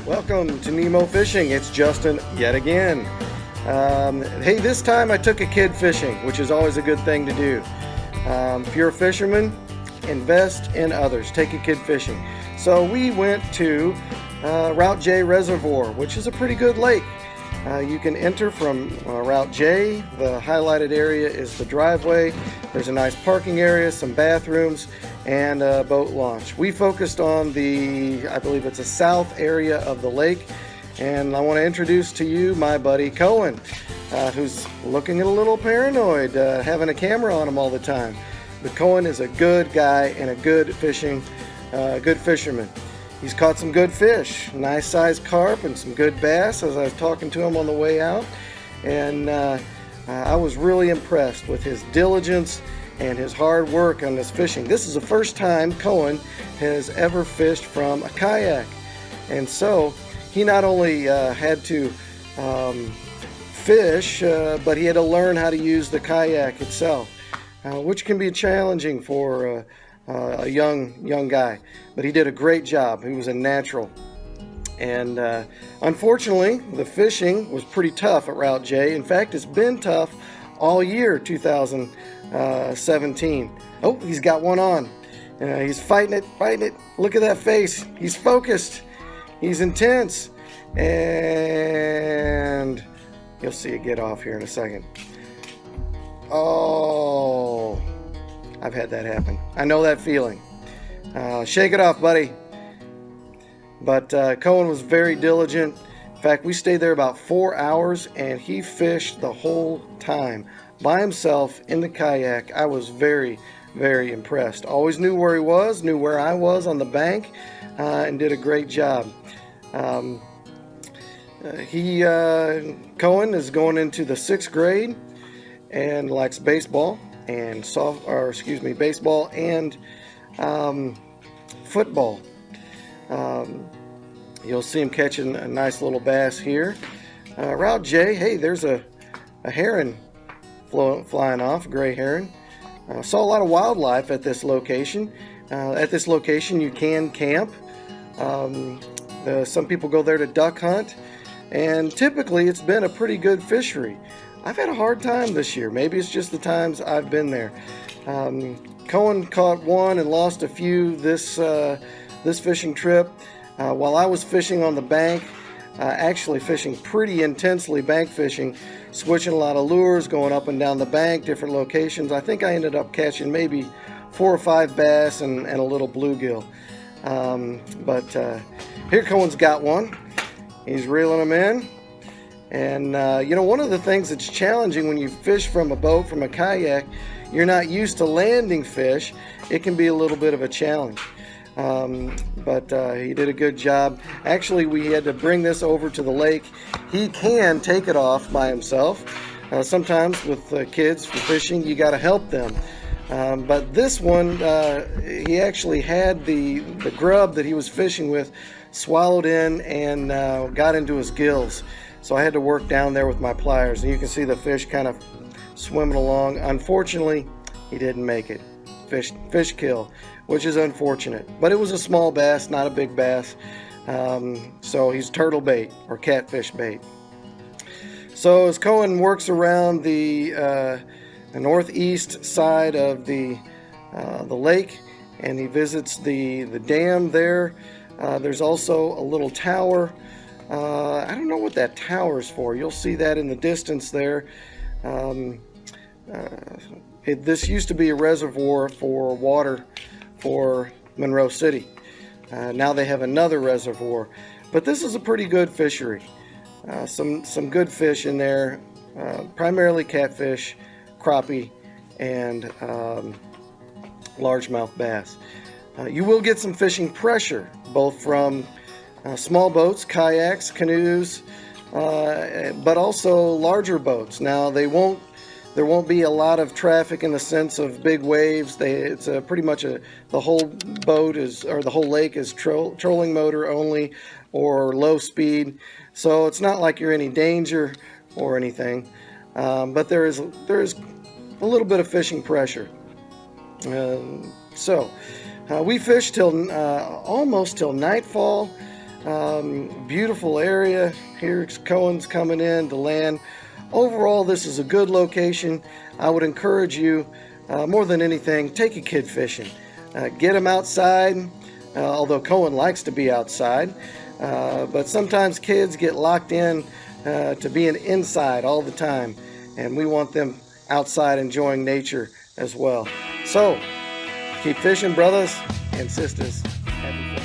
Welcome to NEMO Fishing. It's Justin yet again. Hey, this time I took a kid fishing, which is always a good thing to do. If you're a fisherman, invest in others. Take a kid fishing. So we went to Rt.J Reservoir, which is a pretty good lake. You can enter from Route J. The highlighted area is the driveway. There's a nice parking area, some bathrooms, and a boat launch. We focused on I believe it's a south area of the lake, and I want to introduce to you my buddy Koen, who's looking a little paranoid, having a camera on him all the time. But Koen is a good guy and a good fisherman. He's caught some good fish, nice sized carp and some good bass as I was talking to him on the way out. And I was really impressed with his diligence and his hard work on this fishing. This is the first time Koen has ever fished from a kayak. And so he not only had to fish, but he had to learn how to use the kayak itself, which can be challenging for a young guy, but he did a great job. He was a natural. And unfortunately, the fishing was pretty tough at Route J. In fact, it's been tough all year 2017. Oh, he's got one on. He's fighting it. Look at that face. He's focused. He's intense. And you'll see it get off here in a second. Oh, I've had that happen. I know that feeling. Shake it off, buddy. But Koen was very diligent. In fact, we stayed there about 4 hours, and he fished the whole time by himself in the kayak. I was very, very impressed. Always knew where he was, knew where I was on the bank, and did a great job. Koen is going into the 6th grade and likes baseball and baseball and football. You'll see him catching a nice little bass here. Route J, hey, there's a heron flying off, a gray heron. Saw a lot of wildlife at this location. At this location you can camp. Some people go there to duck hunt, and typically it's been a pretty good fishery. I've had a hard time this year. Maybe it's just the times I've been there. Koen caught one and lost a few this fishing trip. While I was fishing on the bank, actually fishing pretty intensely, bank fishing, switching a lot of lures, going up and down the bank, different locations. I think I ended up catching maybe 4 or 5 bass and a little bluegill. But here Koen's got one. He's reeling them in. And one of the things that's challenging when you fish from a boat, from a kayak, you're not used to landing fish. It can be a little bit of a challenge. But he did a good job. Actually, we had to bring this over to the lake. He can take it off by himself. Sometimes with kids for fishing, you got to help them. But this one, he actually had the grub that he was fishing with swallowed in and got into his gills. So I had to work down there with my pliers, and you can see the fish kind of swimming along. Unfortunately, he didn't make it. Fish kill, which is unfortunate. But it was a small bass, not a big bass. So he's turtle bait or catfish bait. So as Koen works around the northeast side of the lake, and he visits the dam there, there's also a little tower. I don't know what that tower is for. You'll see that in the distance there. This used to be a reservoir for water for Monroe City. Now they have another reservoir. But this is a pretty good fishery. Some good fish in there, primarily catfish, crappie, and largemouth bass. You will get some fishing pressure, both from small boats, kayaks, canoes, but also larger boats. Now there won't be a lot of traffic in the sense of big waves. It's pretty much the whole boat the whole lake is trolling motor only or low speed. So it's not like you're in any danger or anything. But there is a little bit of fishing pressure. We fished till almost till nightfall. Beautiful area. Here's Koen's coming in to land. Overall, this is a good location. I would encourage you, more than anything, take a kid fishing. Get them outside, although Koen likes to be outside. But sometimes kids get locked in to being inside all the time, and we want them outside enjoying nature as well. So, keep fishing, brothers and sisters. Happy fishing.